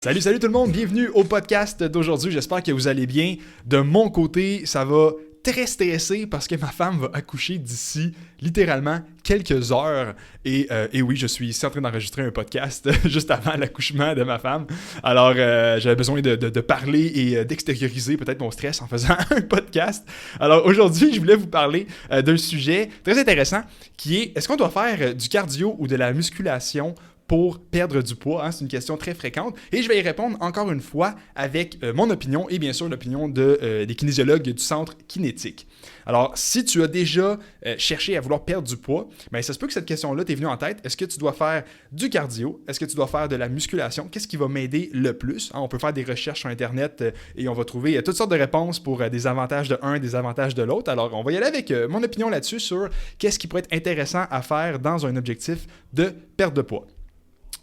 Salut tout le monde, bienvenue au podcast d'aujourd'hui, j'espère que vous allez bien. De mon côté, ça va très stressé parce que ma femme va accoucher d'ici littéralement quelques heures. Et oui, je suis ici en train d'enregistrer un podcast juste avant l'accouchement de ma femme. Alors, j'avais besoin de parler et d'extérioriser peut-être mon stress en faisant un podcast. Alors aujourd'hui, je voulais vous parler d'un sujet très intéressant qui est, est-ce qu'on doit faire du cardio ou de la musculation pour perdre du poids? C'est une question très fréquente et je vais y répondre encore une fois avec mon opinion et bien sûr l'opinion des kinésiologues du centre kinétique. Alors, si tu as déjà cherché à vouloir perdre du poids, bien, ça se peut que cette question-là t'est venue en tête. Est-ce que tu dois faire du cardio? Est-ce que tu dois faire de la musculation? Qu'est-ce qui va m'aider le plus? On peut faire des recherches sur Internet et on va trouver toutes sortes de réponses pour des avantages de un, des avantages de l'autre. Alors, on va y aller avec mon opinion là-dessus sur qu'est-ce qui pourrait être intéressant à faire dans un objectif de perte de poids.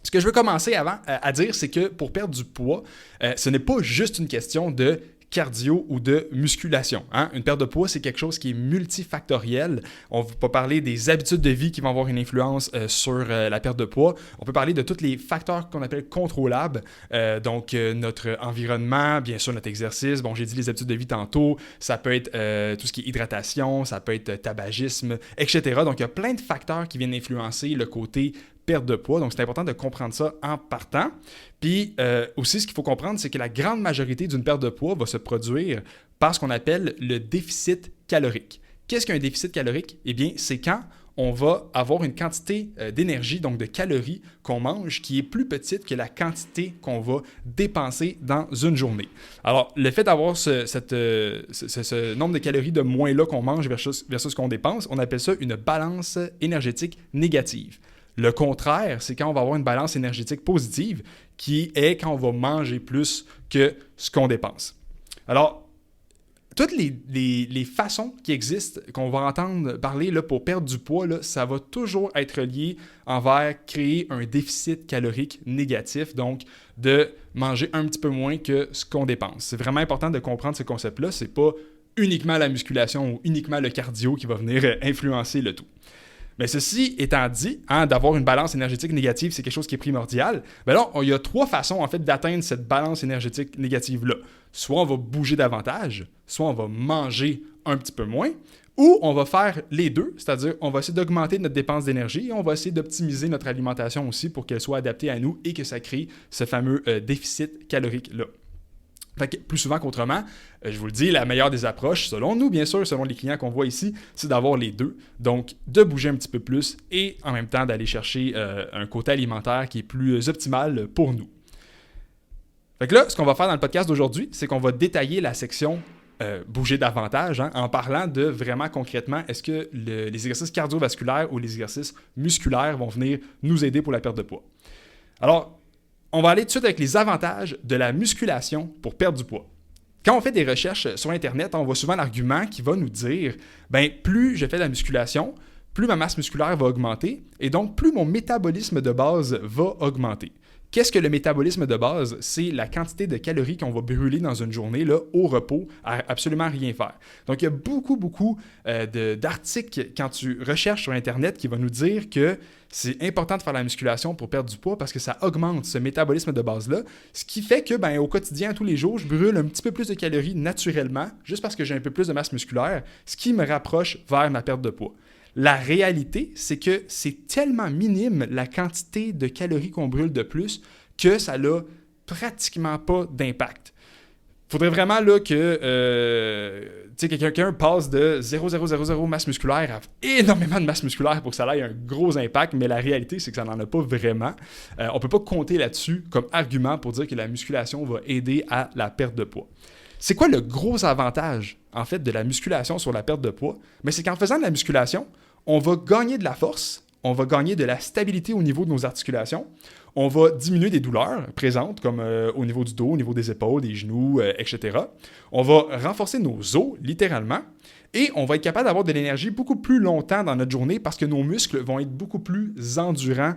Ce que je veux commencer avant à dire, c'est que pour perdre du poids, ce n'est pas juste une question de cardio ou de musculation. Une perte de poids, c'est quelque chose qui est multifactoriel. On va parler des habitudes de vie qui vont avoir une influence sur la perte de poids. On peut parler de tous les facteurs qu'on appelle contrôlables. Donc, notre environnement, bien sûr, notre exercice. Bon, j'ai dit les habitudes de vie tantôt. Ça peut être tout ce qui est hydratation, ça peut être tabagisme, etc. Donc, il y a plein de facteurs qui viennent influencer le côté perte de poids. Donc, c'est important de comprendre ça en partant. Puis, aussi, ce qu'il faut comprendre, c'est que la grande majorité d'une perte de poids va se produire par ce qu'on appelle le déficit calorique. Qu'est-ce qu'un déficit calorique? Eh bien, c'est quand on va avoir une quantité d'énergie, donc de calories qu'on mange, qui est plus petite que la quantité qu'on va dépenser dans une journée. Alors, le fait d'avoir ce nombre de calories de moins-là qu'on mange versus ce qu'on dépense, on appelle ça une balance énergétique négative. Le contraire, c'est quand on va avoir une balance énergétique positive, qui est quand on va manger plus que ce qu'on dépense. Alors, toutes les façons qui existent, qu'on va entendre parler là, pour perdre du poids, là, ça va toujours être lié envers créer un déficit calorique négatif, donc de manger un petit peu moins que ce qu'on dépense. C'est vraiment important de comprendre ce concept-là. C'est pas uniquement la musculation ou uniquement le cardio qui va venir influencer le tout. Mais ceci étant dit, d'avoir une balance énergétique négative, c'est quelque chose qui est primordial. Mais là, il y a trois façons en fait d'atteindre cette balance énergétique négative-là. Soit on va bouger davantage, soit on va manger un petit peu moins, ou on va faire les deux, c'est-à-dire on va essayer d'augmenter notre dépense d'énergie et on va essayer d'optimiser notre alimentation aussi pour qu'elle soit adaptée à nous et que ça crée ce fameux déficit calorique-là. Fait que plus souvent qu'autrement, je vous le dis, la meilleure des approches, selon nous, bien sûr, selon les clients qu'on voit ici, c'est d'avoir les deux. Donc, de bouger un petit peu plus et en même temps d'aller chercher un côté alimentaire qui est plus optimal pour nous. Fait que là, ce qu'on va faire dans le podcast d'aujourd'hui, c'est qu'on va détailler la section bouger davantage en parlant de vraiment concrètement, est-ce que les exercices cardiovasculaires ou les exercices musculaires vont venir nous aider pour la perte de poids. Alors, on va aller tout de suite avec les avantages de la musculation pour perdre du poids. Quand on fait des recherches sur Internet, on voit souvent l'argument qui va nous dire plus je fais de la musculation, plus ma masse musculaire va augmenter et donc plus mon métabolisme de base va augmenter. Qu'est-ce que le métabolisme de base? C'est la quantité de calories qu'on va brûler dans une journée là, au repos, à absolument rien faire. Donc, il y a beaucoup d'articles quand tu recherches sur Internet qui vont nous dire que c'est important de faire la musculation pour perdre du poids parce que ça augmente ce métabolisme de base-là, ce qui fait que au quotidien, tous les jours, je brûle un petit peu plus de calories naturellement, juste parce que j'ai un peu plus de masse musculaire, ce qui me rapproche vers ma perte de poids. La réalité, c'est que c'est tellement minime la quantité de calories qu'on brûle de plus que ça n'a pratiquement pas d'impact. Il faudrait vraiment là, que quelqu'un passe de 0,000 masse musculaire à énormément de masse musculaire pour que ça ait un gros impact, mais la réalité, c'est que ça n'en a pas vraiment. On ne peut pas compter là-dessus comme argument pour dire que la musculation va aider à la perte de poids. C'est quoi le gros avantage, en fait, de la musculation sur la perte de poids? Mais c'est qu'en faisant de la musculation, on va gagner de la force, on va gagner de la stabilité au niveau de nos articulations, on va diminuer des douleurs présentes, comme au niveau du dos, au niveau des épaules, des genoux, etc. On va renforcer nos os, littéralement, et on va être capable d'avoir de l'énergie beaucoup plus longtemps dans notre journée parce que nos muscles vont être beaucoup plus endurants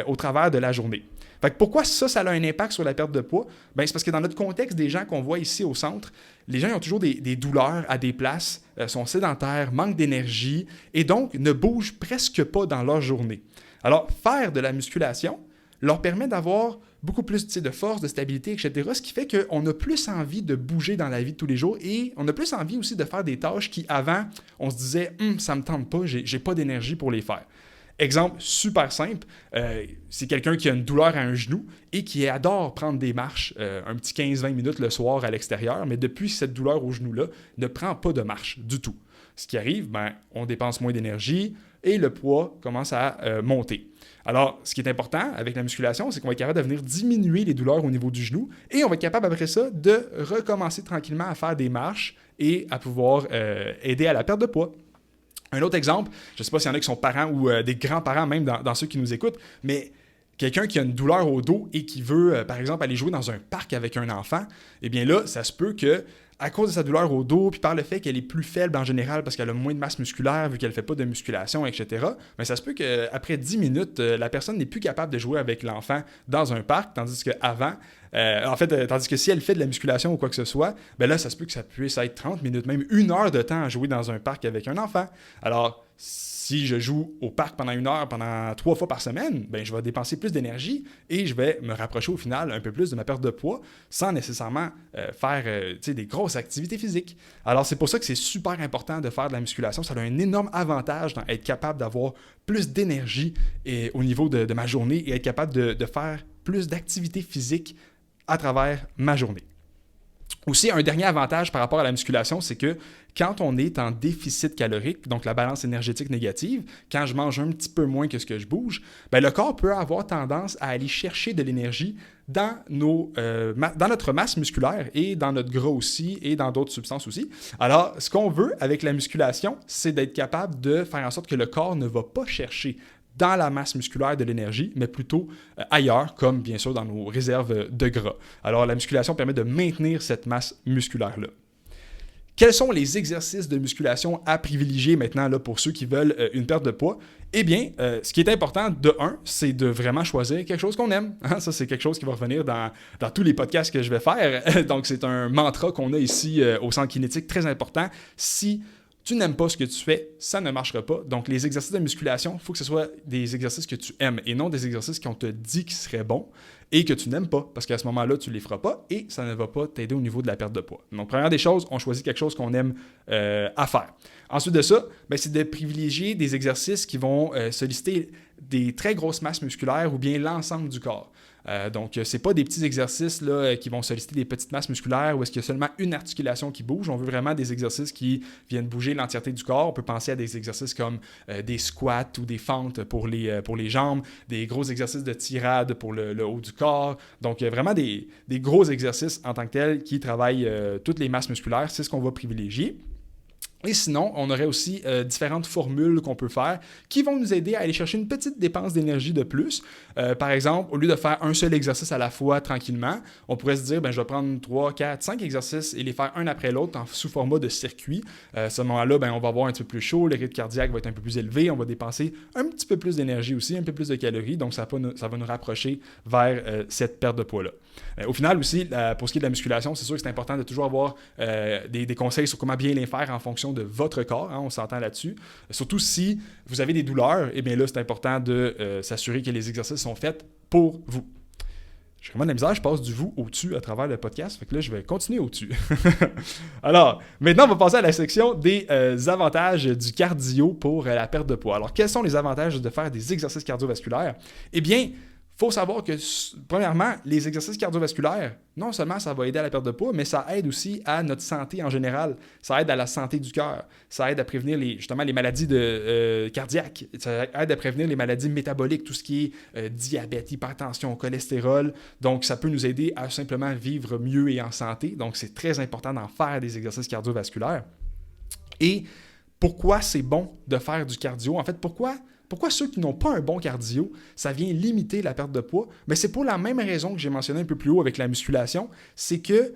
au travers de la journée. Fait que pourquoi ça a un impact sur la perte de poids? C'est parce que dans notre contexte, des gens qu'on voit ici au centre, les gens ils ont toujours des douleurs à des places, sont sédentaires, manquent d'énergie et donc ne bougent presque pas dans leur journée. Alors, faire de la musculation leur permet d'avoir beaucoup plus de force, de stabilité, etc. Ce qui fait qu'on a plus envie de bouger dans la vie de tous les jours et on a plus envie aussi de faire des tâches qui, avant, on se disait « ça me tente pas, j'ai pas d'énergie pour les faire ». Exemple super simple, c'est quelqu'un qui a une douleur à un genou et qui adore prendre des marches un petit 15-20 minutes le soir à l'extérieur, mais depuis cette douleur au genou-là, ne prend pas de marche du tout. Ce qui arrive, on dépense moins d'énergie et le poids commence à monter. Alors, ce qui est important avec la musculation, c'est qu'on va être capable de venir diminuer les douleurs au niveau du genou et on va être capable après ça de recommencer tranquillement à faire des marches et à pouvoir aider à la perte de poids. Un autre exemple, je ne sais pas s'il y en a qui sont parents ou des grands-parents même dans ceux qui nous écoutent, mais quelqu'un qui a une douleur au dos et qui veut, par exemple, aller jouer dans un parc avec un enfant, eh bien là, ça se peut que à cause de sa douleur au dos, puis par le fait qu'elle est plus faible en général parce qu'elle a moins de masse musculaire vu qu'elle ne fait pas de musculation, etc., mais ça se peut qu'après 10 minutes, la personne n'est plus capable de jouer avec l'enfant dans un parc, tandis qu'avant, tandis que si elle fait de la musculation ou quoi que ce soit, ben là, ça se peut que ça puisse être 30 minutes, même 1 heure de temps à jouer dans un parc avec un enfant. Alors, si je joue au parc pendant 1 heure, pendant 3 fois par semaine, ben, je vais dépenser plus d'énergie et je vais me rapprocher au final un peu plus de ma perte de poids sans nécessairement faire des grosses activités physiques. Alors, c'est pour ça que c'est super important de faire de la musculation. Ça a un énorme avantage dans être capable d'avoir plus d'énergie au niveau de ma journée et être capable de faire plus d'activités physiques à travers ma journée. Aussi, un dernier avantage par rapport à la musculation, c'est que quand on est en déficit calorique, donc la balance énergétique négative, quand je mange un petit peu moins que ce que je bouge, ben le corps peut avoir tendance à aller chercher de l'énergie dans notre masse musculaire et dans notre gras aussi et dans d'autres substances aussi. Alors, ce qu'on veut avec la musculation, c'est d'être capable de faire en sorte que le corps ne va pas chercher dans la masse musculaire de l'énergie, mais plutôt ailleurs, comme bien sûr dans nos réserves de gras. Alors, la musculation permet de maintenir cette masse musculaire-là. Quels sont les exercices de musculation à privilégier maintenant là, pour ceux qui veulent une perte de poids? Eh bien, ce qui est important, de un, c'est de vraiment choisir quelque chose qu'on aime. Hein? Ça, c'est quelque chose qui va revenir dans tous les podcasts que je vais faire. Donc, c'est un mantra qu'on a ici au Centre Kinétique, très important. Si tu n'aimes pas ce que tu fais, ça ne marchera pas. Donc, les exercices de musculation, il faut que ce soit des exercices que tu aimes et non des exercices qu'on te dit qu'ils seraient bons et que tu n'aimes pas, parce qu'à ce moment-là, tu ne les feras pas et ça ne va pas t'aider au niveau de la perte de poids. Donc, première des choses, on choisit quelque chose qu'on aime à faire. Ensuite de ça, c'est de privilégier des exercices qui vont solliciter des très grosses masses musculaires ou bien l'ensemble du corps. Donc, ce n'est pas des petits exercices là, qui vont solliciter des petites masses musculaires où est-ce qu'il y a seulement une articulation qui bouge. On veut vraiment des exercices qui viennent bouger l'entièreté du corps. On peut penser à des exercices comme des squats ou des fentes pour les jambes, des gros exercices de tirade pour le haut du corps. Donc, vraiment des gros exercices en tant que tels qui travaillent toutes les masses musculaires. C'est ce qu'on va privilégier. Et sinon, on aurait aussi différentes formules qu'on peut faire qui vont nous aider à aller chercher une petite dépense d'énergie de plus. Par exemple, au lieu de faire un seul exercice à la fois tranquillement, on pourrait se dire, je vais prendre 3, 4, 5 exercices et les faire un après l'autre sous format de circuit. À ce moment-là, on va avoir un petit peu plus chaud, le rythme cardiaque va être un peu plus élevé, on va dépenser un petit peu plus d'énergie aussi, un peu plus de calories, donc ça va nous rapprocher vers cette perte de poids-là. Au final aussi, pour ce qui est de la musculation, c'est sûr que c'est important de toujours avoir des conseils sur comment bien les faire en fonction de votre corps, hein, on s'entend là-dessus. Surtout si vous avez des douleurs, eh bien là, c'est important de s'assurer que les exercices sont faits pour vous. J'ai vraiment de la misère, je passe du vous au tu à travers le podcast, fait que là, je vais continuer au tu. Alors, maintenant, on va passer à la section des avantages du cardio pour la perte de poids. Alors, quels sont les avantages de faire des exercices cardiovasculaires? Eh bien, il faut savoir que, premièrement, les exercices cardiovasculaires, non seulement ça va aider à la perte de poids, mais ça aide aussi à notre santé en général. Ça aide à la santé du cœur. Ça aide à prévenir les maladies cardiaques. Ça aide à prévenir les maladies métaboliques, tout ce qui est diabète, hypertension, cholestérol. Donc, ça peut nous aider à simplement vivre mieux et en santé. Donc, c'est très important d'en faire des exercices cardiovasculaires. Et pourquoi c'est bon de faire du cardio? En fait, pourquoi ceux qui n'ont pas un bon cardio, ça vient limiter la perte de poids? Mais c'est pour la même raison que j'ai mentionné un peu plus haut avec la musculation, c'est que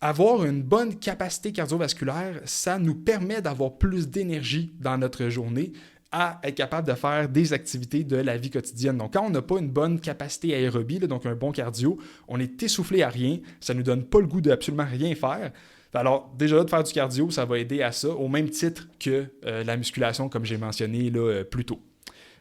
avoir une bonne capacité cardiovasculaire, ça nous permet d'avoir plus d'énergie dans notre journée à être capable de faire des activités de la vie quotidienne. Donc, quand on n'a pas une bonne capacité aérobie, donc un bon cardio, on est essoufflé à rien, ça ne nous donne pas le goût d'absolument rien faire. Alors, déjà là, de faire du cardio, ça va aider à ça, au même titre que la musculation, comme j'ai mentionné là, plus tôt.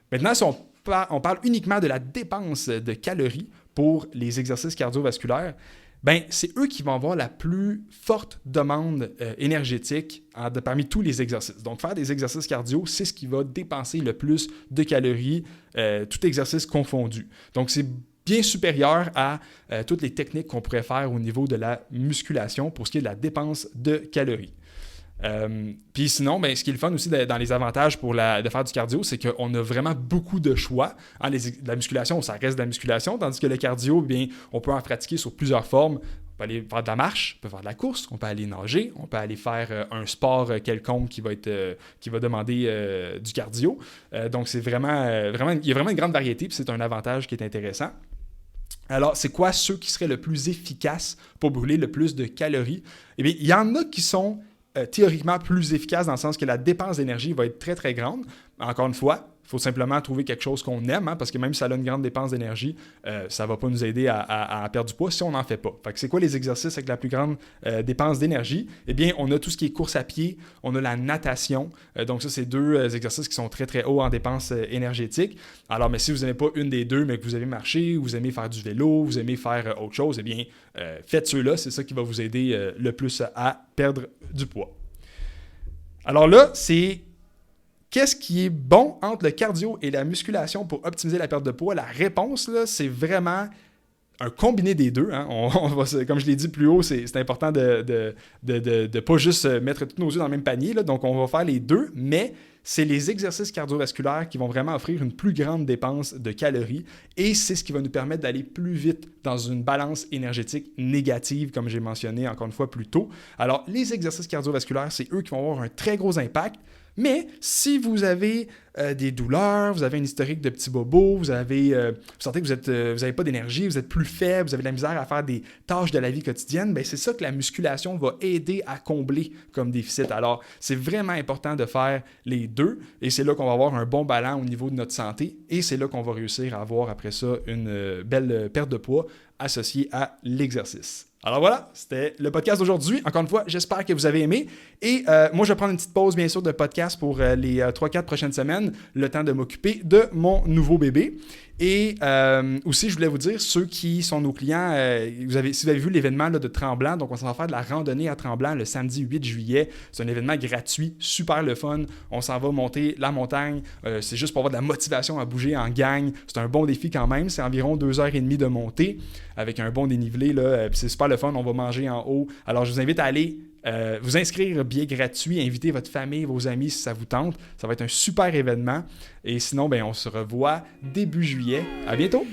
Maintenant, si on parle uniquement de la dépense de calories, pour les exercices cardiovasculaires, ben, c'est eux qui vont avoir la plus forte demande énergétique parmi tous les exercices. Donc, faire des exercices cardio, c'est ce qui va dépenser le plus de calories, tout exercice confondu. Donc, c'est bien supérieur à toutes les techniques qu'on pourrait faire au niveau de la musculation pour ce qui est de la dépense de calories. Puis sinon, ben, ce qui est le fun aussi dans les avantages de faire du cardio, c'est qu'on a vraiment beaucoup de choix. La musculation, ça reste de la musculation, tandis que le cardio, bien, on peut en pratiquer sur plusieurs formes. On peut aller faire de la marche, on peut faire de la course, on peut aller nager, on peut aller faire un sport quelconque qui va demander du cardio. Donc c'est vraiment, il y a vraiment une grande variété, puis c'est un avantage qui est intéressant. Alors, c'est quoi ceux qui seraient le plus efficaces pour brûler le plus de calories? Eh bien, il y en a qui sont théoriquement plus efficace dans le sens que la dépense d'énergie va être très, très grande. Encore une fois, il faut simplement trouver quelque chose qu'on aime, parce que même si ça a une grande dépense d'énergie, ça ne va pas nous aider à perdre du poids si on n'en fait pas. Fait que c'est quoi les exercices avec la plus grande dépense d'énergie? Eh bien, on a tout ce qui est course à pied, on a la natation. Donc ça, c'est deux exercices qui sont très, très hauts en dépense énergétique. Alors, mais si vous n'aimez pas une des deux, mais que vous aimez marcher, vous aimez faire du vélo, vous aimez faire autre chose, eh bien, faites ceux-là. C'est ça qui va vous aider le plus à perdre du poids. Alors là, c'est qu'est-ce qui est bon entre le cardio et la musculation pour optimiser la perte de poids? La réponse, là, c'est vraiment un combiné des deux. Hein. Comme je l'ai dit plus haut, c'est important de ne pas juste mettre tous nos œufs dans le même panier. Là. Donc, on va faire les deux, mais c'est les exercices cardiovasculaires qui vont vraiment offrir une plus grande dépense de calories et c'est ce qui va nous permettre d'aller plus vite dans une balance énergétique négative, comme j'ai mentionné encore une fois plus tôt. Alors, les exercices cardiovasculaires, c'est eux qui vont avoir un très gros impact. Mais si vous avez des douleurs, vous avez un historique de petits bobos, vous sentez que vous n'avez pas d'énergie, vous êtes plus faible, vous avez de la misère à faire des tâches de la vie quotidienne, bien, c'est ça que la musculation va aider à combler comme déficit. Alors, c'est vraiment important de faire les deux et c'est là qu'on va avoir un bon ballon au niveau de notre santé et c'est là qu'on va réussir à avoir après ça une belle perte de poids associée à l'exercice. Alors voilà, c'était le podcast d'aujourd'hui. Encore une fois, j'espère que vous avez aimé. Et moi, je vais prendre une petite pause, bien sûr, de podcast pour les 3-4 prochaines semaines, le temps de m'occuper de mon nouveau bébé. Et aussi, je voulais vous dire, ceux qui sont nos clients, si vous avez vu l'événement là, de Tremblant, donc on s'en va faire de la randonnée à Tremblant le samedi 8 juillet. C'est un événement gratuit, super le fun. On s'en va monter la montagne. C'est juste pour avoir de la motivation à bouger en gang. C'est un bon défi quand même. C'est environ 2h30 de montée avec un bon dénivelé. Là, puis c'est super le fun. On va manger en haut. Alors, je vous invite à aller vous inscrire, billet gratuit, inviter votre famille, vos amis si ça vous tente. Ça va être un super événement. Et sinon, ben, on se revoit début juillet. À bientôt!